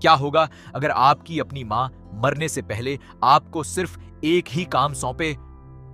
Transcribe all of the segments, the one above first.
क्या होगा अगर आपकी अपनी मां मरने से पहले आपको सिर्फ एक ही काम सौंपे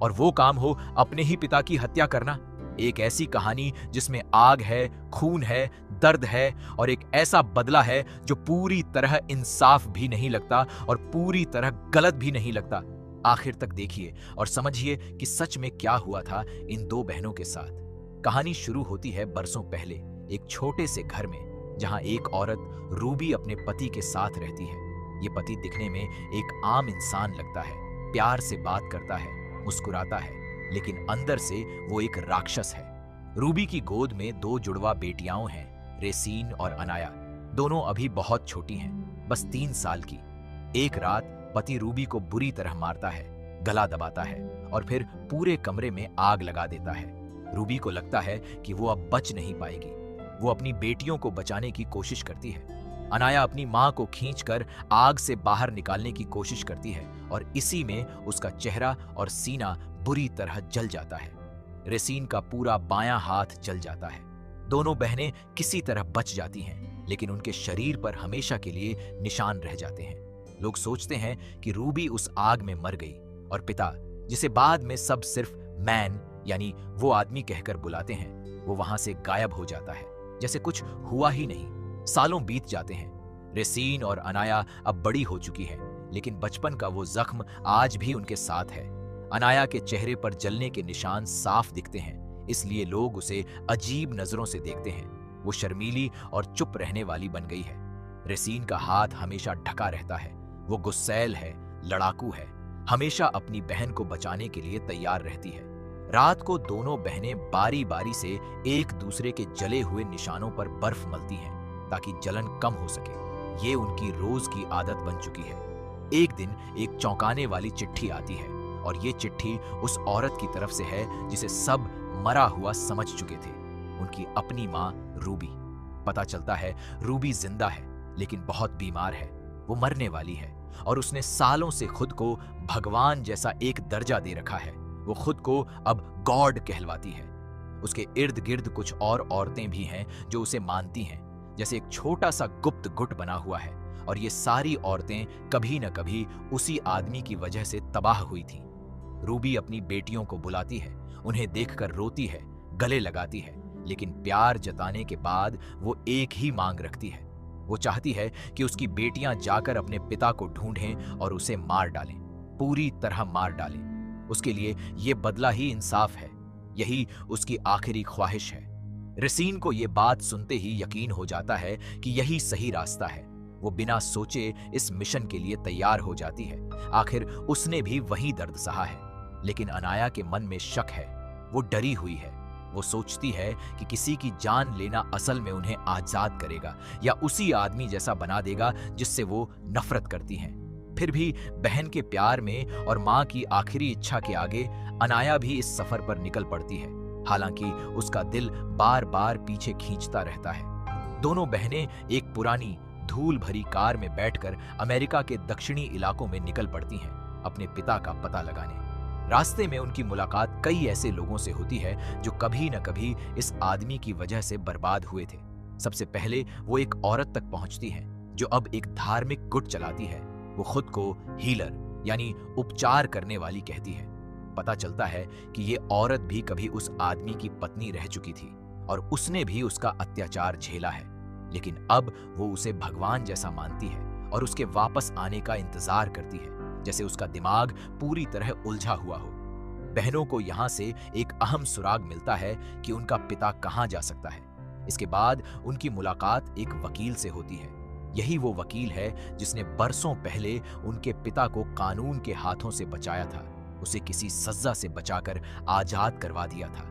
और वो काम हो अपने ही पिता की हत्या करना? एक ऐसी कहानी जिसमें आग है, खून है, दर्द है और एक ऐसा बदला है जो पूरी तरह इंसाफ भी नहीं लगता और पूरी तरह गलत भी नहीं लगता। आखिर तक देखिए और समझिए कि सच में क्या हुआ था इन दो बहनों के साथ। कहानी शुरू होती है बरसों पहले एक छोटे से घर में, जहां एक औरत रूबी अपने पति के साथ रहती है। ये पति दिखने में एक आम इंसान लगता है, प्यार से बात करता है, मुस्कुराता है, लेकिन अंदर से वो एक राक्षस है। रूबी की गोद में दो जुड़वा बेटियां हैं, रेसीन और अनाया। दोनों अभी बहुत छोटी हैं, बस 3 साल की। एक रात पति रूबी को बुरी तरह मारता है, गला दबाता है और फिर पूरे कमरे में आग लगा देता है। रूबी को लगता है कि वो अब बच नहीं पाएगी। वो अपनी बेटियों को बचाने की कोशिश करती है। अनाया अपनी मां को खींचकर आग से बाहर निकालने की कोशिश करती है और इसी में उसका चेहरा और सीना बुरी तरह जल जाता है। रेसीन का पूरा बायां हाथ जल जाता है। दोनों बहनें किसी तरह बच जाती हैं, लेकिन उनके शरीर पर हमेशा के लिए निशान रह जाते हैं। लोग सोचते हैं कि रूबी उस आग में मर गई और पिता, जिसे बाद में सब सिर्फ मैन यानी वो आदमी कहकर बुलाते हैं, वो वहां से गायब हो जाता है, जैसे कुछ हुआ ही नहीं। सालों बीत जाते हैं। रेसीन और अनाया अब बड़ी हो चुकी है, लेकिन बचपन का वो जख्म आज भी उनके साथ है। अनाया के चेहरे पर जलने के निशान साफ दिखते हैं, इसलिए लोग उसे अजीब नजरों से देखते हैं। वो शर्मीली और चुप रहने वाली बन गई है। रेसीन का हाथ हमेशा ढका रहता है। वो गुस्सैल है, लड़ाकू है, हमेशा अपनी बहन को बचाने के लिए तैयार रहती है। रात को दोनों बहनें बारी बारी से एक दूसरे के जले हुए निशानों पर बर्फ मलती हैं ताकि जलन कम हो सके। ये उनकी रोज की आदत बन चुकी है। एक दिन एक चौंकाने वाली चिट्ठी आती है और ये चिट्ठी उस औरत की तरफ से है जिसे सब मरा हुआ समझ चुके थे, उनकी अपनी मां रूबी। पता चलता है रूबी जिंदा है, लेकिन बहुत बीमार है। वो मरने वाली है और उसने सालों से खुद को भगवान जैसा एक दर्जा दे रखा है। वो खुद को अब गॉड कहलवाती है। उसके इर्द गिर्द कुछ और औरतें भी हैं जो उसे मानती हैं, जैसे एक छोटा सा गुप्त गुट बना हुआ है। और ये सारी औरतें कभी न कभी उसी आदमी की वजह से तबाह हुई थीं। रूबी अपनी बेटियों को बुलाती है, उन्हें देखकर रोती है, गले लगाती है, लेकिन प्यार जताने के बाद वो एक ही मांग रखती है। वो चाहती है कि उसकी बेटियां जाकर अपने पिता को ढूंढें और उसे मार डालें, पूरी तरह मार डालें। उसके लिए ये बदला ही इंसाफ है, यही उसकी आखिरी ख्वाहिश है। रेसीन को ये बात सुनते ही यकीन हो जाता है कि यही सही रास्ता है। वो बिना सोचे इस मिशन के लिए तैयार हो जाती है। आखिर उसने भी वही दर्द सहा है। लेकिन अनाया के मन में शक है, वो डरी हुई है। वो सोचती है कि किसी की जान लेना असल में उन्हें आजाद करेगा या उसी आदमी जैसा बना देगा जिससे वो नफरत करती हैं। फिर भी बहन के प्यार में और मां की आखिरी इच्छा के आगे अनाया भी इस सफर पर निकल पड़ती है, हालांकि उसका दिल बार बार पीछे खींचता रहता है। दोनों बहनें एक पुरानी धूल भरी कार में बैठकर अमेरिका के दक्षिणी इलाकों में निकल पड़ती हैं अपने पिता का पता लगाने। रास्ते में उनकी मुलाकात कई ऐसे लोगों से होती है जो कभी न कभी इस आदमी की वजह से बर्बाद हुए थे। सबसे पहले वो एक औरत तक पहुंचती हैं जो अब एक धार्मिक गुट चलाती है। वो खुद को हीलर यानी उपचार करने वाली कहती है। पता चलता है कि ये औरत भी कभी उस आदमी की पत्नी रह चुकी थी और उसने भी उसका अत्याचार झेला है, लेकिन अब वो उसे भगवान जैसा मानती है और उसके वापस आने का इंतजार करती है, जैसे उसका दिमाग पूरी तरह उलझा हुआ हो। बहनों को यहां से एक अहम सुराग मिलता है कि उनका पिता कहां जा सकता है। इसके बाद उनकी मुलाकात एक वकील से होती है। यही वो वकील है जिसने बरसों पहले उनके पिता को कानून के हाथों से बचाया था, उसे किसी सजा से बचाकर आजाद करवा दिया था।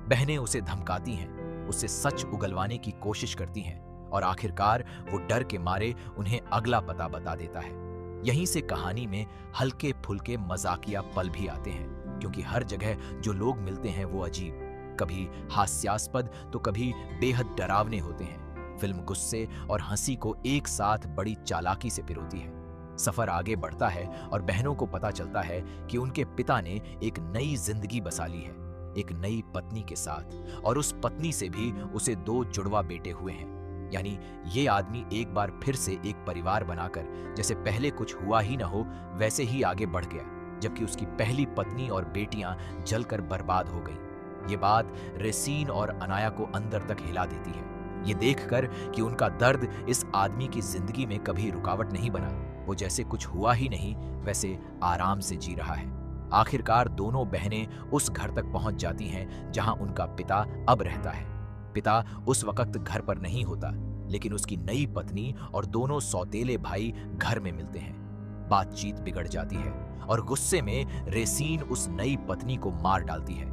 बहनें उसे धमकाती हैं, उससे सच उगलवाने की कोशिश करती हैं और आखिरकार वो डर के मारे उन्हें अगला पता बता देता है। यहीं से कहानी में हल्के फुल्के मजाकिया पल भी आते हैं, क्योंकि हर जगह जो लोग मिलते हैं वो अजीब, कभी हास्यास्पद तो कभी बेहद डरावने होते हैं। फिल्म गुस्से और हंसी को एक साथ बड़ी चालाकी से पिरोती है। सफर आगे बढ़ता है और बहनों को पता चलता है कि उनके पिता ने एक नई जिंदगी बसा ली है, एक नई पत्नी के साथ, और उस पत्नी से भी उसे 2 जुड़वा बेटे हुए हैं। यानी ये आदमी एक बार फिर से एक परिवार बनाकर जैसे पहले कुछ हुआ ही न हो वैसे ही आगे बढ़ गया, जबकि उसकी पहली पत्नी और बेटियां जलकर बर्बाद हो गईं। ये बात रेसीन और अनाया को अंदर तक हिला देती है। ये देखकर कि उनका दर्द इस आदमी की जिंदगी में कभी रुकावट नहीं बना, वो जैसे कुछ हुआ ही नहीं वैसे आराम से जी रहा है। आखिरकार दोनों बहनें उस घर तक पहुंच जाती हैं जहां उनका पिता अब रहता है। पिता उस वक्त घर पर नहीं होता, लेकिन उसकी नई पत्नी और दोनों सौतेले भाई घर में मिलते हैं। बातचीत बिगड़ जाती है और गुस्से में रेसीन उस नई पत्नी को मार डालती है।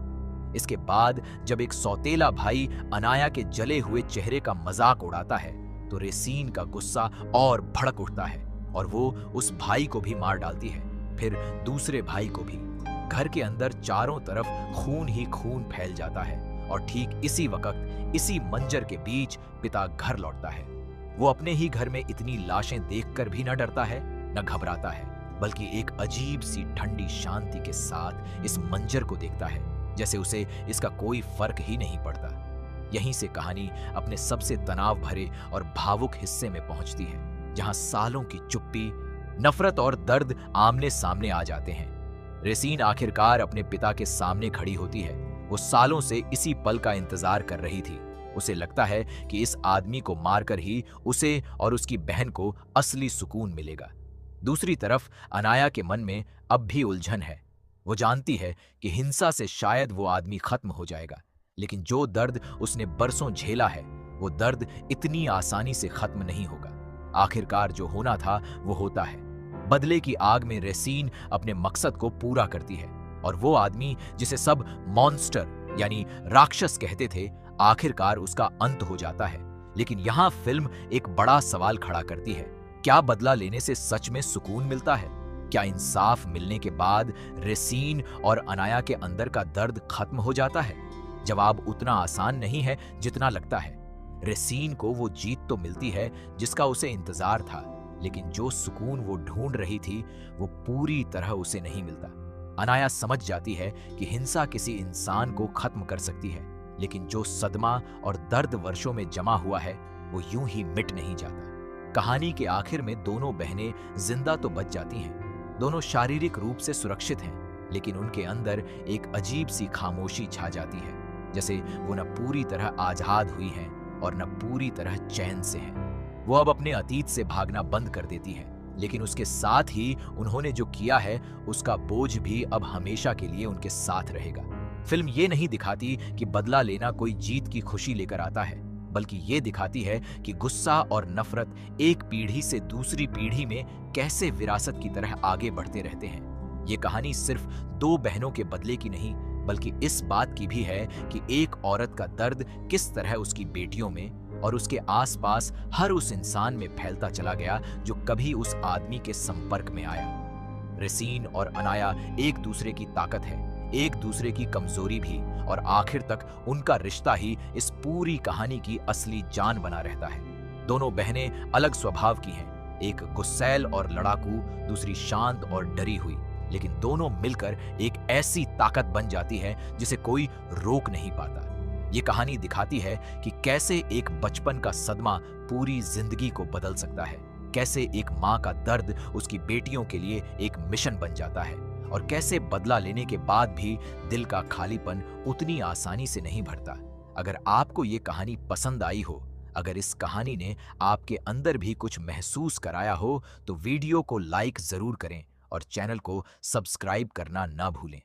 इसके बाद जब एक सौतेला भाई अनाया के जले हुए चेहरे का मजाक उड़ाता है तो रेसीन का गुस्सा और भड़क उठता है और वो उस भाई को भी मार डालती है, फिर दूसरे भाई को भी। घर के अंदर चारों तरफ खून ही खून फैल जाता है और ठीक इसी वक्त इसी मंजर के बीच पिता घर लौटता है। वो अपने ही घर में इतनी लाशें देखकर भी न डरता है न घबराता है, बल्कि एक अजीब सी ठंडी शांति के साथ इस मंजर को देखता है, जैसे उसे इसका कोई फर्क ही नहीं पड़ता। यहीं से कहानी अपने सबसे तनाव भरे और भावुक हिस्से में पहुंचती है, जहां सालों की चुप्पी, नफरत और दर्द आमने सामने आ जाते हैं। रेसीन आखिरकार अपने पिता के सामने खड़ी होती है। वो सालों से इसी पल का इंतजार कर रही थी। उसे लगता है कि इस आदमी को मारकर ही उसे और उसकी बहन को असली सुकून मिलेगा। दूसरी तरफ अनाया के मन में अब भी उलझन है। वो जानती है कि हिंसा से शायद वो आदमी खत्म हो जाएगा, लेकिन जो दर्द उसने बरसों झेला है वो दर्द इतनी आसानी से खत्म नहीं होगा। आखिरकार जो होना था वो होता है। बदले की आग में रेसीन अपने मकसद को पूरा करती है और वो आदमी जिसे सब मॉन्स्टर यानी राक्षस कहते थे, आखिरकार उसका अंत हो जाता है। लेकिन यहाँ फिल्म एक बड़ा सवाल खड़ा करती है, क्या बदला लेने से सच में सुकून मिलता है? क्या इंसाफ मिलने के बाद रेसीन और अनाया के अंदर का दर्द खत्म हो जाता है? जवाब उतना आसान नहीं है जितना लगता है। रेसीन को वो जीत तो मिलती है जिसका उसे इंतजार था, लेकिन जो सुकून वो ढूंढ रही थी वो पूरी तरह उसे नहीं मिलता। अनाया समझ जाती है कि हिंसा किसी इंसान को खत्म कर सकती है, लेकिन जो सदमा और दर्द वर्षों में जमा हुआ है वो यूं ही मिट नहीं जाता। कहानी के आखिर में दोनों बहनें जिंदा तो बच जाती हैं। दोनों शारीरिक रूप से सुरक्षित हैं, लेकिन उनके अंदर एक अजीब सी खामोशी छा जाती है, जैसे वो न पूरी तरह आजाद हुई हैं और न पूरी तरह चैन से हैं। वो अब अपने अतीत से भागना बंद कर देती है, लेकिन उसके साथ ही उन्होंने जो किया है उसका बोझ भी अब हमेशा के लिए उनके साथ रहेगा। फिल्म ये नहीं दिखाती कि बदला लेना कोई जीत की खुशी लेकर आता है, बल्कि ये दिखाती है कि गुस्सा और नफरत एक पीढ़ी से दूसरी पीढ़ी में कैसे विरासत की तरह आगे बढ़ते रहते हैं। ये कहानी सिर्फ दो बहनों के बदले की नहीं, बल्कि इस बात की भी है कि एक औरत का दर्द किस तरह उसकी बेटियों में और उसके आसपास हर उस इंसान में फैलता चला गया जो कभी उस आदमी के संपर्क में आया। रेसीन और अनाया एक दूसरे की ताकत है, एक दूसरे की कमजोरी भी, और आखिर तक उनका रिश्ता ही इस पूरी कहानी की असली जान बना रहता है। दोनों बहनें अलग स्वभाव की हैं, एक गुस्सैल और लड़ाकू, दूसरी शांत और डरी हुई, लेकिन दोनों मिलकर एक ऐसी ताकत बन जाती है जिसे कोई रोक नहीं पाता। ये कहानी दिखाती है कि कैसे एक बचपन का सदमा पूरी जिंदगी को बदल सकता है, कैसे एक माँ का दर्द उसकी बेटियों के लिए एक मिशन बन जाता है, और कैसे बदला लेने के बाद भी दिल का खालीपन उतनी आसानी से नहीं भरता। अगर आपको ये कहानी पसंद आई हो, अगर इस कहानी ने आपके अंदर भी कुछ महसूस कराया हो, तो वीडियो को लाइक जरूर करें और चैनल को सब्सक्राइब करना ना भूलें।